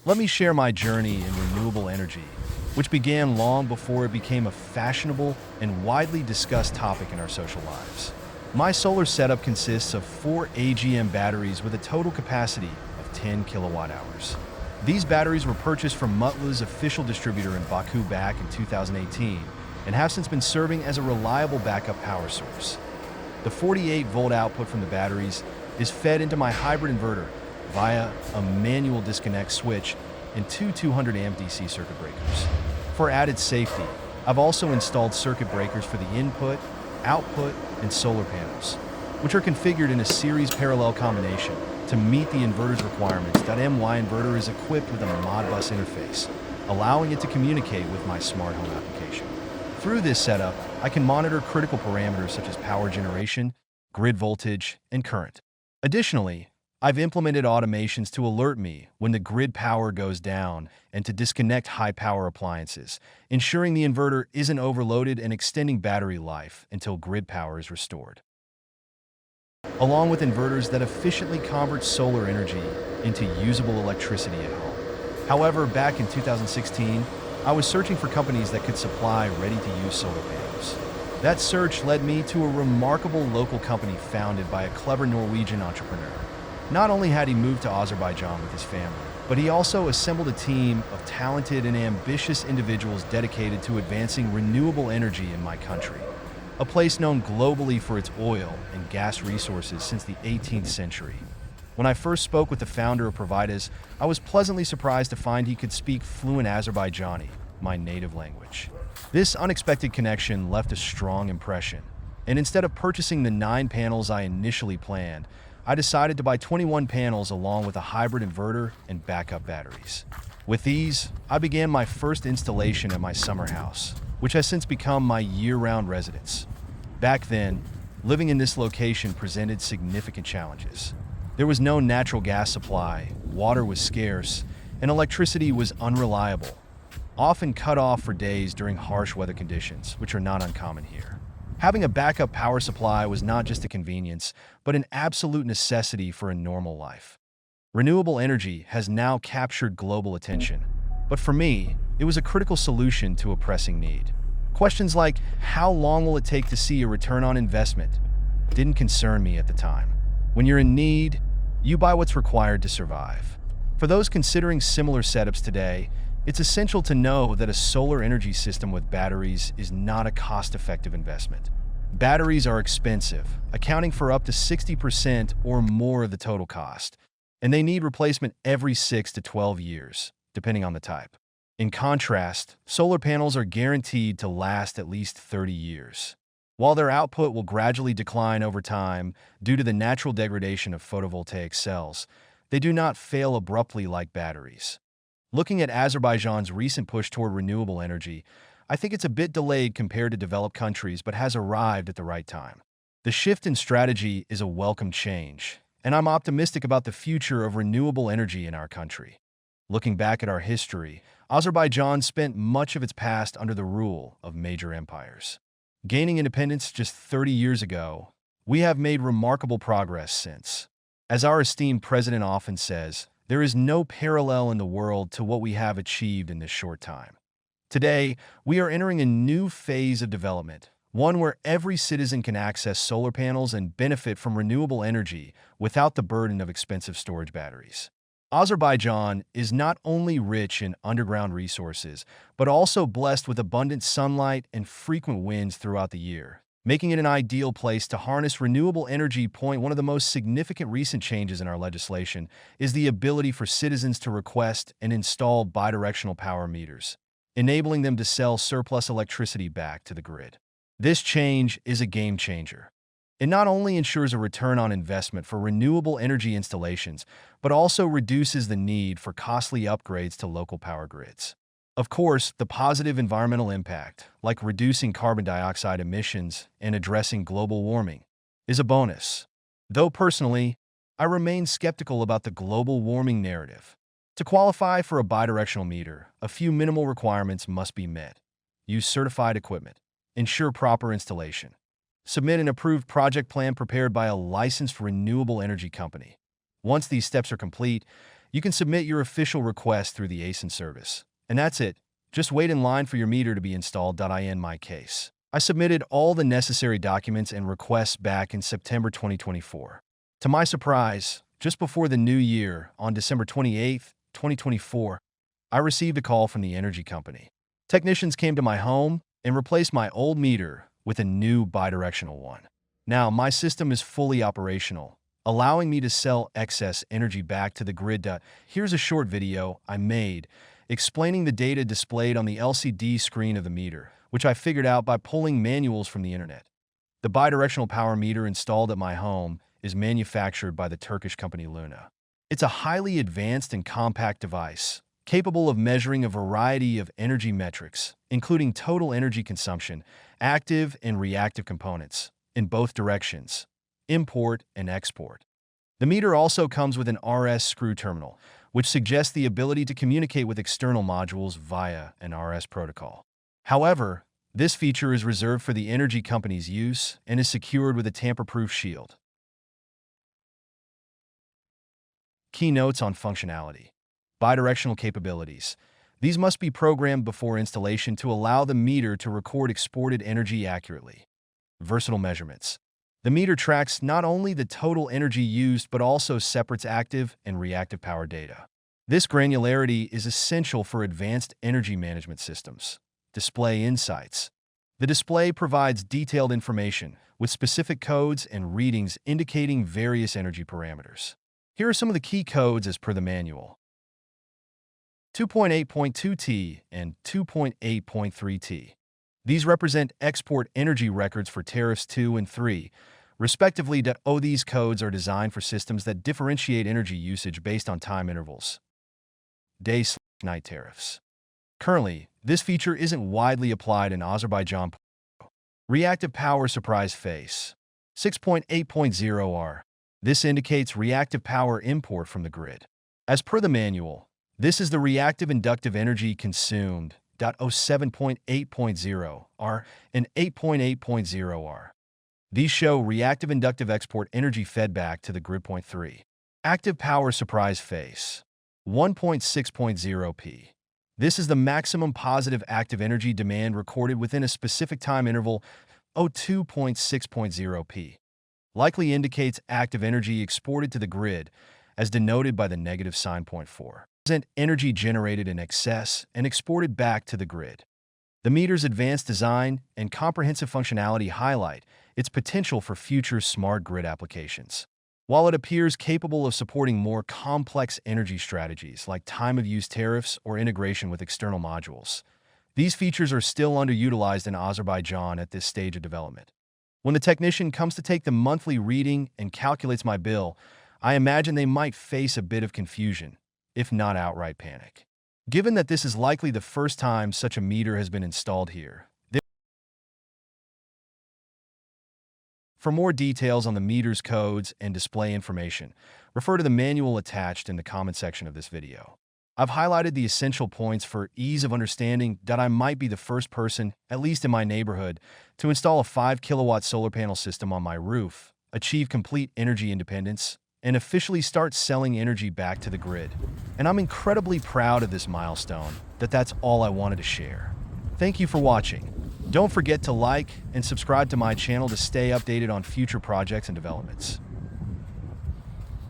Let me share my journey in renewable energy, which began long before it became a fashionable and widely discussed topic in our social lives. My solar setup consists of 4 AGM batteries with a total capacity of 10 kilowatt hours. These batteries were purchased from Mutlu's official distributor in Baku back in 2018 and have since been serving as a reliable backup power source. The 48-volt output from the batteries is fed into my hybrid inverter via a manual disconnect switch and two 200-amp DC circuit breakers. For added safety, I've also installed circuit breakers for the input, output, and solar panels, which are configured in a series parallel combination to meet the inverter's requirements. My inverter is equipped with a Modbus interface, allowing it to communicate with my smart home application. Through this setup, I can monitor critical parameters such as power generation, grid voltage, and current. Additionally, I've implemented automations to alert me when the grid power goes down and to disconnect high-power appliances, ensuring the inverter isn't overloaded and extending battery life until grid power is restored. Along with inverters that efficiently convert solar energy into usable electricity at home. However, back in 2016, I was searching for companies that could supply ready-to-use solar panels. That search led me to a remarkable local company founded by a clever Norwegian entrepreneur. Not only had he moved to Azerbaijan with his family, but he also assembled a team of talented and ambitious individuals dedicated to advancing renewable energy in my country, a place known globally for its oil and gas resources since the 18th century. When I first spoke with the founder of Providas, I was pleasantly surprised to find he could speak fluent Azerbaijani, my native language. This unexpected connection left a strong impression, and instead of purchasing the 9 panels I initially planned, I decided to buy 21 panels along with a hybrid inverter and backup batteries. With these, I began my first installation at my summer house, which has since become my year-round residence. Back then, living in this location presented significant challenges. There was no natural gas supply, water was scarce, and electricity was unreliable, often cut off for days during harsh weather conditions, which are not uncommon here. Having a backup power supply was not just a convenience, but an absolute necessity for a normal life. Renewable energy has now captured global attention, but for me, it was a critical solution to a pressing need. Questions like, how long will it take to see a return on investment, didn't concern me at the time. When you're in need, you buy what's required to survive. For those considering similar setups today, it's essential to know that a solar energy system with batteries is not a cost-effective investment. Batteries are expensive, accounting for up to 60% or more of the total cost, and they need replacement every 6 to 12 years, depending on the type. In contrast, solar panels are guaranteed to last at least 30 years. While their output will gradually decline over time due to the natural degradation of photovoltaic cells, they do not fail abruptly like batteries. Looking at Azerbaijan's recent push toward renewable energy, I think it's a bit delayed compared to developed countries, but has arrived at the right time. The shift in strategy is a welcome change, and I'm optimistic about the future of renewable energy in our country. Looking back at our history, Azerbaijan spent much of its past under the rule of major empires. Gaining independence just 30 years ago, we have made remarkable progress since. As our esteemed president often says, there is no parallel in the world to what we have achieved in this short time. Today, we are entering a new phase of development, one where every citizen can access solar panels and benefit from renewable energy without the burden of expensive storage batteries. Azerbaijan is not only rich in underground resources, but also blessed with abundant sunlight and frequent winds throughout the year, making it an ideal place to harness renewable energy. One of the most significant recent changes in our legislation is the ability for citizens to request and install bidirectional power meters, enabling them to sell surplus electricity back to the grid. This change is a game changer. It not only ensures a return on investment for renewable energy installations, but also reduces the need for costly upgrades to local power grids. Of course, the positive environmental impact, like reducing carbon dioxide emissions and addressing global warming, is a bonus. Though personally, I remain skeptical about the global warming narrative. To qualify for a bidirectional meter, a few minimal requirements must be met. Use certified equipment. Ensure proper installation. Submit an approved project plan prepared by a licensed renewable energy company. Once these steps are complete, you can submit your official request through the ASIN service. And that's it. Just wait in line for your meter to be installed. In my case, I submitted all the necessary documents and requests back in September 2024. To my surprise, just before the new year, on December 28, 2024, I received a call from the energy company. Technicians came to my home and replaced my old meter with a new bidirectional one. Now, my system is fully operational, allowing me to sell excess energy back to the grid. Here's a short video I made explaining the data displayed on the LCD screen of the meter, which I figured out by pulling manuals from the internet. The bidirectional power meter installed at my home is manufactured by the Turkish company Luna. It's a highly advanced and compact device, capable of measuring a variety of energy metrics, including total energy consumption, active and reactive components, in both directions, import and export. The meter also comes with an RS screw terminal, which suggests the ability to communicate with external modules via an RS protocol. However, this feature is reserved for the energy company's use and is secured with a tamper-proof shield. Key notes on functionality. Bidirectional capabilities. These must be programmed before installation to allow the meter to record exported energy accurately. Versatile measurements. The meter tracks not only the total energy used but also separates active and reactive power data. This granularity is essential for advanced energy management systems. Display insights. The display provides detailed information with specific codes and readings indicating various energy parameters. Here are some of the key codes as per the manual. 2.8.2T and 2.8.3T. These represent export energy records for tariffs 2 and 3, respectively. These codes are designed for systems that differentiate energy usage based on time intervals. Day/night tariffs. Currently, this feature isn't widely applied in Azerbaijan. Reactive power surprise phase. 6.8.0R. This indicates reactive power import from the grid. As per the manual, this is the reactive inductive energy consumed. 7.8.0R and 8.8.0R. These show reactive inductive export energy fed back to the grid. 3. Active power surprise phase. 1.6.0P. This is the maximum positive active energy demand recorded within a specific time interval. 2.6.0P. Likely indicates active energy exported to the grid, as denoted by the negative sign. 4. Energy generated in excess and exported back to the grid. The meter's advanced design and comprehensive functionality highlight its potential for future smart grid applications. While it appears capable of supporting more complex energy strategies like time-of-use tariffs or integration with external modules, these features are still underutilized in Azerbaijan at this stage of development. When the technician comes to take the monthly reading and calculates my bill, I imagine they might face a bit of confusion, if not outright panic. Given that this is likely the first time such a meter has been installed here. For more details on the meter's codes and display information, refer to the manual attached in the comment section of this video. I've highlighted the essential points for ease of understanding. I might be the first person, at least in my neighborhood, to install a 5-kilowatt solar panel system on my roof, achieve complete energy independence, and officially start selling energy back to the grid. And I'm incredibly proud of this milestone. That's all I wanted to share. Thank you for watching. Don't forget to like and subscribe to my channel to stay updated on future projects and developments.